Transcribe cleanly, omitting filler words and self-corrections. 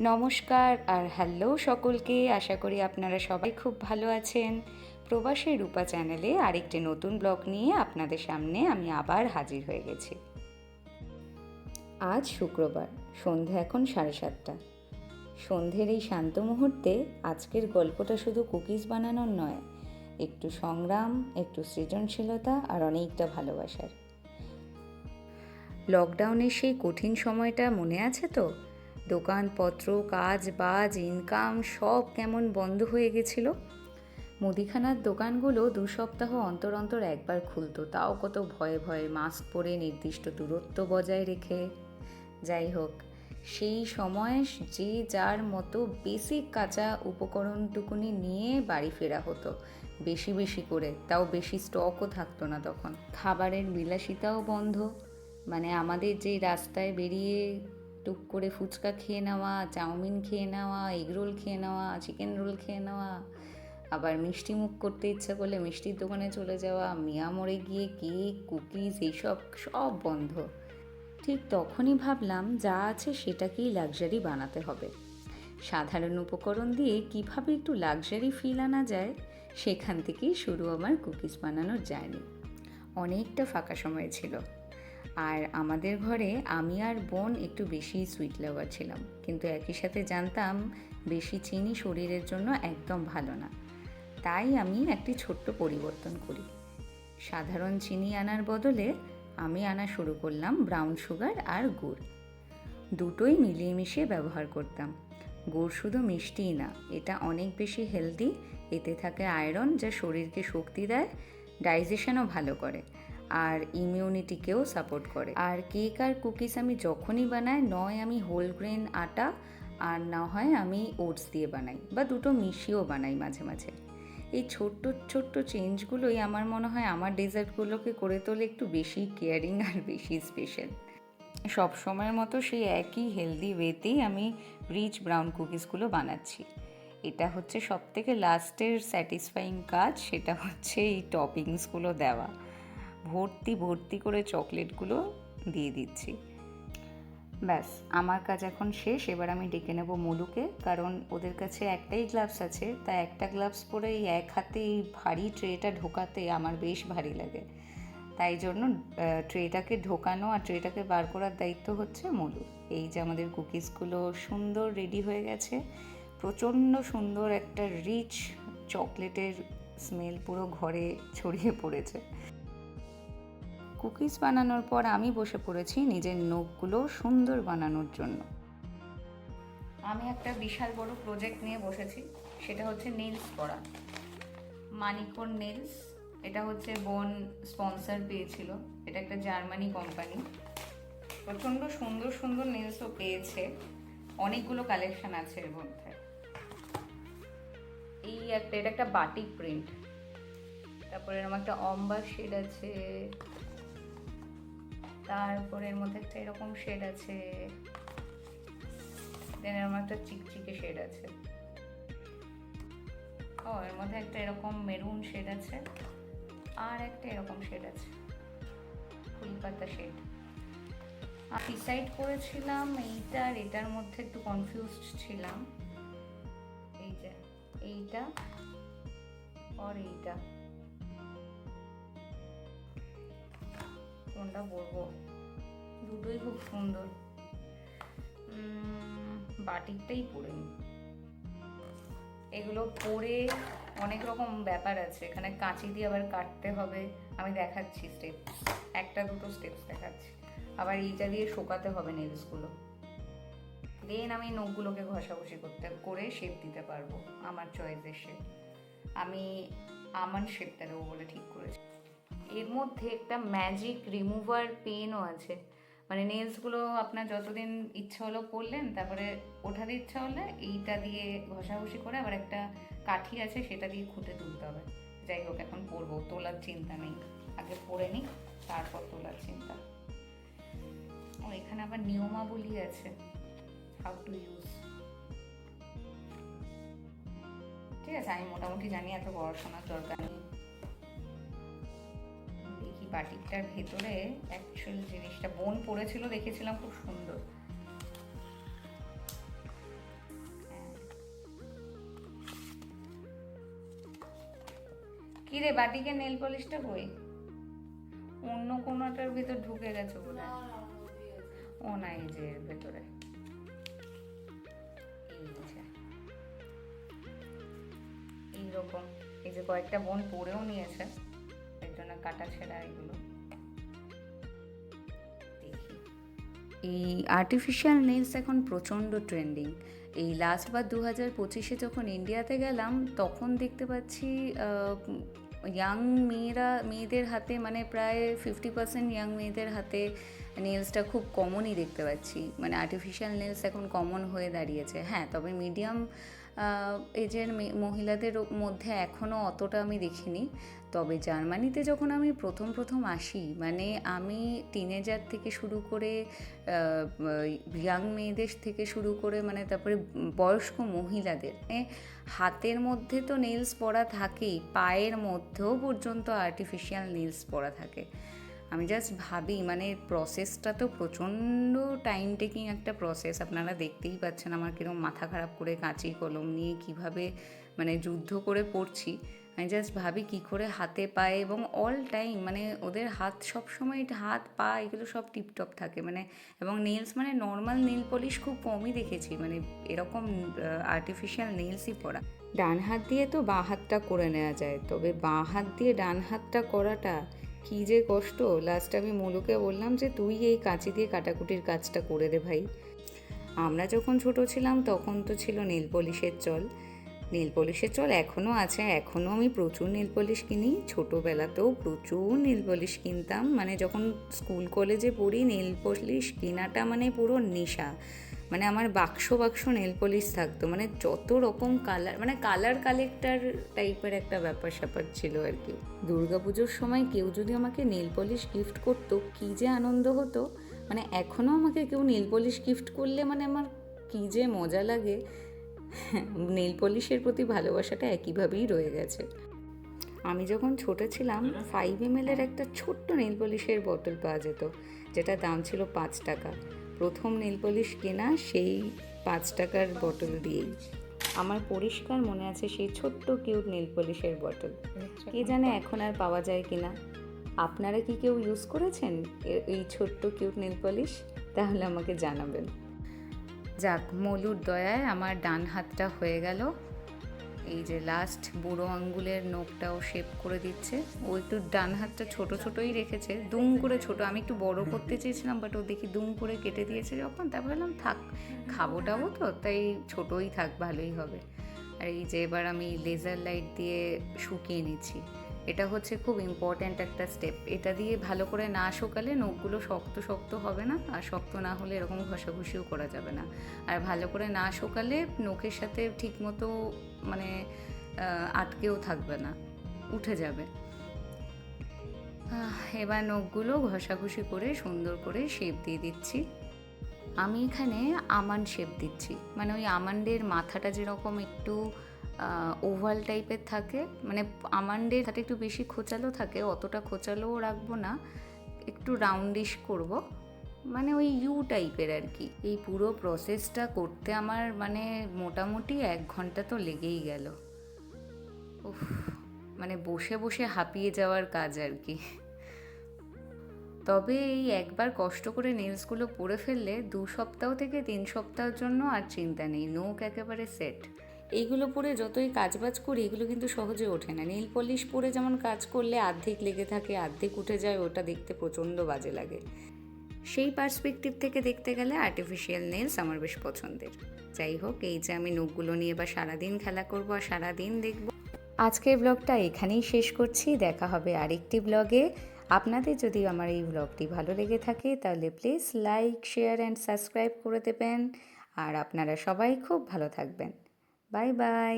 নমস্কার আর হ্যালো সকলকে, আশা করি আপনারা সবাই খুব ভালো আছেন। প্রবাসী রূপা চ্যানেলে আরেকটি নতুন ব্লগ নিয়ে আপনাদের সামনে আমি আবার হাজির হয়ে গেছি। আজ শুক্রবার, সন্ধে এখন 7:30। সন্ধ্যের এই শান্ত মুহূর্তে আজকের গল্পটা শুধু কুকিজ বানানোর নয়, একটু সংগ্রাম, একটু সৃজনশীলতা আর অনেকটা ভালোবাসার। লকডাউনের সেই কঠিন সময়টা মনে আছে তো? দোকানপত্র, কাজ বাজ, ইনকাম সব কেমন বন্ধ হয়ে গেছিল। মুদিখানার দোকানগুলো 2 সপ্তাহ অন্তর অন্তর একবার খুলতো, তাও কত ভয়ে ভয়ে, মাস্ক পরে, নির্দিষ্ট দূরত্ব বজায় রেখে। যাই হোক, সেই সময় যে যার মতো বেসিক কাঁচা উপকরণটুকুনি নিয়ে বাড়ি ফেরা হতো, বেশি বেশি করে, তাও বেশি স্টকও থাকতো না তখন। খাবারের বিলাসিতাও বন্ধ, মানে আমাদের যে রাস্তায় বেরিয়ে টুক করে ফুচকা খেয়ে নেওয়া, চাউমিন খেয়ে নেওয়া, এগরোল খেয়ে নেওয়া, চিকেন রোল খেয়ে নেওয়া, আবার মিষ্টি মুখ করতে ইচ্ছা করলে মিষ্টির দোকানে চলে যাওয়া, মিয়া মোড়ে গিয়ে কেক, কুকিজ এইসব সব বন্ধ। ঠিক তখনই ভাবলাম, যা আছে সেটাকেই লাক্সারি বানাতে হবে। সাধারণ উপকরণ দিয়ে কিভাবে একটু লাক্সারি ফিল আনা যায়, সেখান থেকেই শুরু আমার কুকিজ বানানোর জার্নি। অনেকটা ফাঁকা সময় ছিল, আর আমাদের ঘরে আমি আর বোন একটু বেশি সুইট লাভার ছিলাম, কিন্তু একই সাথে জানতাম বেশি চিনি শরীরের জন্য একদম ভালো না। তাই আমি একটি ছোট্ট পরিবর্তন করি। সাধারণ চিনি আনার বদলে আমি আনা শুরু করলাম ব্রাউন সুগার আর গুড়। দুটোই মিলিয়ে মিশিয়ে ব্যবহার করতাম। গুড় শুধু মিষ্টিই না, এটা অনেক বেশি হেলদি। এতে থাকে আয়রন, যা শরীরকে শক্তি দেয়, ডাইজেশনও ভালো করে, আর ইমিউনিটিকেও সাপোর্ট করে। আর কেক আর কুকিজ আমি যখনই বানাই, নয় আমি হোল গ্রেন আটা, আর না হয় আমি ওটস দিয়ে বানাই, বা দুটো মিশিয়েও বানাই মাঝে মাঝে। এই ছোট্ট ছোট্ট চেঞ্জগুলোই আমার মনে হয় আমার ডেজার্টগুলোকে করে তোলে একটু বেশি কেয়ারিং আর বেশি স্পেশাল। সব সময়ের মতো সেই একই হেলদি ওয়েতেই আমি রিচ ব্রাউন কুকিজগুলো বানাচ্ছি। এটা হচ্ছে সবথেকে লাস্টের স্যাটিসফাইং কাজ, সেটা হচ্ছে এই টপিংসগুলো দেওয়া। ভর্তি ভর্তি করে চকলেটগুলো দিয়ে দিচ্ছি। ব্যাস, আমার কাজ এখন শেষ। এবার আমি ডেকে নেব মলুকে, কারণ ওদের কাছে একটাই গ্লাভস আছে, তাই একটা গ্লাভস পরে এই এক হাতে এই ভারী ট্রেটা ঢোকাতে আমার বেশ ভারী লাগে। তাই জন্য ট্রেটাকে ঢোকানো আর ট্রেটাকে বার করার দায়িত্ব হচ্ছে মলুর। এই যে আমাদের কুকিজগুলো সুন্দর রেডি হয়ে গেছে, প্রচণ্ড সুন্দর একটা রিচ চকলেটের স্মেল পুরো ঘরে ছড়িয়ে পড়েছে। কুকিজ বানানোর পর আমি বসে পড়েছি নিজের নখগুলো সুন্দর বানানোর জন্য। আমি একটা বিশাল বড় প্রজেক্ট নিয়ে বসেছি, সেটা হচ্ছে নেলস করা। মানিকোর নেলস, এটা হচ্ছে বোন স্পন্সর পেয়েছিল। এটা একটা জার্মানি কোম্পানি, প্রচণ্ড সুন্দর সুন্দর নেলসও পেয়েছে, অনেকগুলো কালেকশন আছে এর মধ্যে। এটা একটা বাটিক প্রিন্ট, তারপরে এরকম একটা অম্বার শেড আছে, তারপরে এর মধ্যে একটা এরকম শেড আছে, দেন এরকম একটা চিকচিকে শেড আছে, এর মধ্যে একটা এরকম মেরুন শেড আছে, আর একটা এরকম শেড আছে, ফুল পাতা শেড। আমি ডিসাইড করেছিলাম এইটা আর এটার মধ্যে একটু কনফিউজড ছিলাম। এই যে এইটা আর এইটা, কোনটা বলবো, দুটোই খুব সুন্দর। বাটিকটাই পরে নি। এগুলো পরে অনেক রকম ব্যাপার আছে, এখানে কাঁচি দিয়ে আবার কাটতে হবে, আমি দেখাচ্ছি স্টেপস, একটা দুটো স্টেপস দেখাচ্ছি। আবার এইটা দিয়ে শোকাতে হবে নেলসগুলো, দেন আমি নখগুলোকে ঘষাঘষি করে শেপ দিতে পারবো আমার চয়েসের শেপ। আমি আমন্ড শেপটা দেবো বলে ঠিক করেছি। এর মধ্যে একটা ম্যাজিক রিমুভার পেনও আছে, মানে নেলসগুলো আপনার যতদিন ইচ্ছা হলো করলেন, তারপরে ওঠাতে ইচ্ছা হলে এইটা দিয়ে ঘষাঘষি করে আবার একটা কাঠি আছে সেটা দিয়ে খুঁটে তুলতে হবে। যাই হোক, এখন পরবো, তোলার চিন্তা নেই, আগে পরে নিই তারপর তোলার চিন্তা। ও এখানে আবার নিয়মাবলী আছে, হাউ টু ইউজ। ঠিক আছে, আমি মোটামুটি জানি, এত পড়াশোনার দরকার নেই। দেখি বাটিকটার ভেতরে অ্যাকচুয়াল জিনিসটা বোন পড়েছিল, দেখেছিলাম খুব সুন্দর। কি রে, বাটিকে নেল পলিশটা কই? অন্য কোনোটার ভিতর ঢুকে গেছে বোধ হয়। ও না, এই যে এর ভেতরে। এই যে এইরকম, এই যে কয়েকটা বোন পরেও নিয়েছে, এর জন্য কাটা ছেঁড়া এগুলো। দেখি, এই আর্টিফিশিয়াল নেলস এখন প্রচণ্ড ট্রেন্ডিং। এই লাস্টবার 2025-এ যখন ইন্ডিয়াতে গেলাম তখন দেখতে পাচ্ছি ইয়াং মেয়েদের হাতে, মানে প্রায় 50% ইয়াং মেয়েদের হাতে নেলসটা খুব কমনই দেখতে পাচ্ছি। মানে আর্টিফিশিয়াল নেলস এখন কমন হয়ে দাঁড়িয়েছে। হ্যাঁ, তবে মিডিয়াম এজের মহিলাদের মধ্যে এখনও অতটা আমি দেখিনি। তবে জার্মানিতে যখন আমি প্রথম আসি, মানে আমি টিনেজার থেকে শুরু করে ইয়াং মেয়েদের থেকে শুরু করে, মানে তারপরে বয়স্ক মহিলাদের হাতের মধ্যে তো নেলস পরা থাকেই, পায়ের মধ্যেও পর্যন্ত আর্টিফিশিয়াল নেলস পরা থাকে। আমি জাস্ট ভাবি, মানে প্রসেসটা তো প্রচণ্ড টাইম টেকিং একটা প্রসেস। আপনারা দেখতেই পাচ্ছেন আমার কীরকম মাথা খারাপ করে কাঁচি কলম নিয়ে কীভাবে মানে যুদ্ধ করে পড়ছি। আমি জাস্ট ভাবি কী করে হাতে পায়ে এবং অল টাইম, মানে ওদের হাত সবসময়, হাত পা এগুলো সব টিপটপ থাকে। মানে এবং নেলস, মানে নর্মাল নেল পলিশ খুব কমই দেখেছি, মানে এরকম আর্টিফিশিয়াল নেলসই পরা। ডান হাত দিয়ে তো বাঁ হাতটা করে নেওয়া যায়, তবে বাঁ হাত দিয়ে ডান হাতটা করাটা কী যে কষ্ট। লাস্ট আমি মোলুকে বললাম যে তুই এই কাঁচি দিয়ে কাটাকুটির কাজটা করে দে ভাই। আমরা যখন ছোট ছিলাম তখন তো ছিল নেল পলিশের চল। নেল পলিশের চল এখনও আছে, এখনও আমি প্রচুর নেল পলিশ কিনি। ছোটোবেলাতেও প্রচুর নেল পলিশ কিনতাম, মানে যখন স্কুল কলেজে পড়ি নেল পলিশ কেনাটা মানে পুরো নেশা। মানে আমার বাক্স নেল পলিশ থাকতো, মানে যত রকম কালার, মানে কালার কালেক্টার টাইপের একটা ব্যাপার স্যাপার ছিল আর কি। দুর্গাপুজোর সময় কেউ যদি আমাকে নেল পলিশ গিফট করতো, কী যে আনন্দ হতো। মানে এখনও আমাকে কেউ নেল পলিশ গিফট করলে মানে আমার কী যে মজা লাগে। নেল পলিশের প্রতি ভালোবাসাটা একইভাবেই রয়ে গেছে। আমি যখন ছোট ছিলাম 5 ml একটা ছোট্ট নেল পলিশের বোতল পাওয়া যেত, যেটা দাম ছিল 5 টাকা। প্রথম নেল পলিশ কেনা সেই 5 টাকার বোতল দিয়েই। আমার পরিষ্কার মনে আছে সেই ছোট্ট কিউট নেল পলিশের বোতল। কে জানে এখন আর পাওয়া যায় কিনা। আপনারা কি কেউ ইউজ করেছেন এই ছোট্ট কিউট নেল পলিশ? তাহলে আমাকে জানাবেন। যাক, মলুর দয়ায় আমার ডান হাতটা হয়ে গেল। এই যে লাস্ট বুড়ো আঙ্গুলের নখটাও শেপ করে দিচ্ছে। ও একটু ডান হাতটা ছোটোই রেখেছে, দুম করে ছোট। আমি একটু বড় করতে চেয়েছিলাম, বাট ও দেখি দুম করে কেটে দিয়েছে যখন, তারপর বললাম থাক, খাবো টাবো তো, তাই ছোটোই থাক, ভালোই হবে। আর এই যে এবার আমি লেজার লাইট দিয়ে শুকিয়ে নিচ্ছি। এটা হচ্ছে খুব ইম্পর্ট্যান্ট একটা স্টেপ। এটা দিয়ে ভালো করে না শুকালে নখগুলো শক্ত হবে না, আর শক্ত না হলে এরকম ঘষাঘষিও করা যাবে না। আর ভালো করে না শুকালে নখের সাথে ঠিকমতো মানে আটকেও থাকবে না, উঠে যাবে। এবার নখগুলো ঘষাঘষি করে সুন্দর করে শেপ দিয়ে দিচ্ছি। আমি এখানে আমন্ড শেপ দিচ্ছি, মানে ওই আমন্ডের মাথাটা যেরকম একটু ওভাল টাইপের থাকে, মানে আমন্ডের হাতে একটু বেশি খোঁচালো থাকে, অতটা খোঁচালোও রাখবো না, একটু রাউন্ডিশ করব, মানে ওই ইউ টাইপের আর কি। এই পুরো প্রসেসটা করতে আমার মানে মোটামুটি 1 ঘন্টা তো লেগেই গেল। উফ, মানে বসে হাঁপিয়ে যাওয়ার কাজ আর কি। তবে এই একবার কষ্ট করে নেলসগুলো পরে ফেললে 2 সপ্তাহ থেকে 3 সপ্তাহের জন্য আর চিন্তা নেই, নখ একেবারে সেট। এইগুলো পরে যতই কাজবাজ করি এগুলো কিন্তু সহজে ওঠে না। নেল পলিশ পরে যেমন কাজ করলে অর্ধেক লেগে থাকে, অর্ধেক উঠে যায়, ওটা দেখতে প্রচণ্ড বাজে লাগে। সেই পার্সপেক্টিভ থেকে দেখতে গেলে আর্টিফিশিয়াল নেলস আমার বেশ পছন্দের। যাই হোক, এই যে আমি নখগুলো নিয়ে এবার সারাদিন খেলা করবো আর সারাদিন দেখব। আজকের ব্লগটা এখানেই শেষ করছি, দেখা হবে আরেকটি ব্লগে। আপনাদের যদি আমার এই ব্লগটি ভালো লেগে থাকে তাহলে please like, share and subscribe করে দেবেন। আর আপনারা সবাই খুব ভালো থাকবেন। Bye bye.